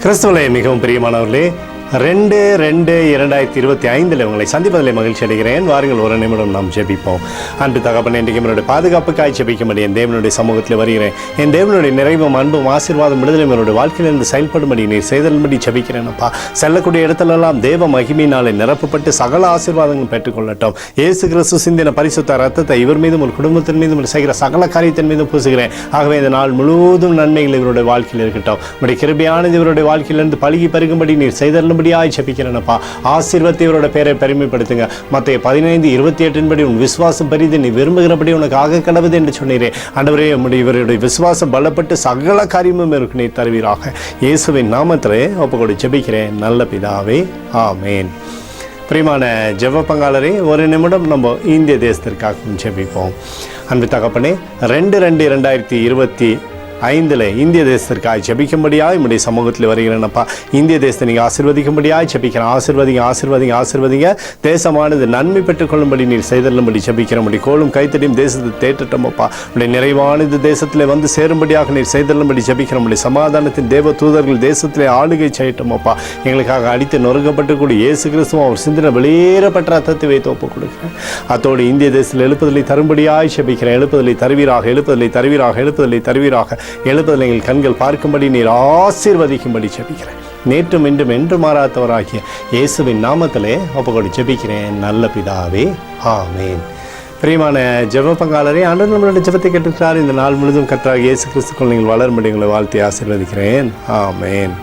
கிறிஸ்துவலை மிகவும் பிரியமானவர்களே, 2/2/2025 உங்களை சந்திப்பதில் மகிழ்ச்சி அடைகிறேன். வாருங்கள், ஒரு நிமிடம் நாம் ஜெபிப்போம். அன்பு தகப்பனே, இன்றைக்கு என்னுடைய பாதுகாப்புக்காய் ஜெபிக்கும்படி என் தேவனுடைய சமூகத்தில் வருகிறேன். என் தேவனுடைய நிறைவும் அன்பும் ஆசீர்வாதம் விடுதலை என்னுடைய வாழ்க்கையிலிருந்து செயல்படும்படி நீர் செய்தல்படி ஜெபிக்கிறேனப்பா. செல்லக்கூடிய இடத்துலெல்லாம் தேவ மகிமையினாலே நிரப்பப்பட்டு சகல ஆசீர்வாதங்களும் பெற்றுக்கொள்ளட்டும். இயேசு கிறிஸ்து சிந்தின பரிசுத்த ரத்தத்தை இவர் மீதும் ஒரு குடும்பத்தின் மீதும் செய்கிற சகல காரியத்தின் மீதும் பூசுகிறேன். ஆகவே இந்த நாள் முழுவதும் நன்மைகள் இவருடைய வாழ்க்கையில் இருக்கட்டும். உடைய கிருபையானது இவருடைய வாழ்க்கையிலிருந்து பழுகி பெருகும்படி நீர் செய்தல் ஜெபிக்கிறேனப்பா. ஆசீர்வாதத்தை இவரோட பேரை பெருமைப்படுத்துங்க. மத்தேயு 15:28 படி உன் விசுவாசம் பெரிது, நீ விரும்புகிறபடி உனக்கு ஆக கடவுது என்று சொன்னீரே. ஆண்டவரே, இவருடைய விசுவாசம் பலப்பட்டு சகல காரியமும் இருக்கு நீ தருவீராக. இயேசுவின் நாமத்திலே ஒப்புக்கொடு ஜெபிக்கிறேன் நல்ல பிதாவே, ஆமேன். பிரியமான ஜெப பங்காளரே, ஒரு நிமிடம் நம்ம இந்திய தேசத்திற்காக ஜெபிப்போம். அன்பு தகப்பனே, 2/2/2025 இந்திய தேசத்திற்காக ஜெபிக்கும்படியாக நம்முடைய சமூகத்தில் வருகிறேனப்பா. இந்திய தேசத்தை நீங்கள் ஆசீர்வதிக்கும்படியாக ஜெபிக்கிறேன். ஆசீர்வதிங்க. தேசமானது நன்மை பெற்றுக்கொள்ளும்படி நீர் செய்தல்லும்படி ஜெபிக்கிறோம். உடைய கோலும் கைத்தடியும் தேசத்தை தேற்றட்டோமப்பா. உடைய நிறைவானது தேசத்தில் வந்து சேரும்படியாக நீர் செய்தல்லும்படி ஜெபிக்கிறோம். உடைய சமாதானத்தின் தேவ தூதர்கள் தேசத்திலே ஆளுகை செய்யட்டோமப்பா. எங்களுக்காக அடித்து நொறுக்கப்பட்டு கூடிய இயேசு கிறிஸ்துவும் அவர் சிந்தின வெளியேறப்பட்ட ரத்தத்தை வைத்து ஒப்புக் கொடுக்கிறேன். அத்தோடு இந்திய தேசத்தில் எழுப்புதலை தரும்படியாக ஜெபிக்கிறேன். எழுப்புதலை தருவீராக. எழுப்பதில் எங்கள் கண்கள் பார்க்கும்படி நீர் ஆசீர்வதிக்கும்படி ஜெபிக்கிறேன். நேற்றும் இன்றும் என்று மாறாதவராகிய இயேசுவின் நாமத்திலே ஒப்புக்கொடு ஜெபிக்கிறேன் நல்ல பிதாவே, ஆமேன். பிரியமான ஜெப பங்காளரே, ஆண்டவர் நம்மளுடைய ஜெபத்தை கேட்டிருக்கிறார். இந்த நாள் முழுதும் கர்த்தராகிய இயேசு கிறிஸ்துக்குள் நீங்கள் வளரும்படி உங்களை வாழ்த்தி ஆசீர்வதிக்கிறேன். ஆமேன்.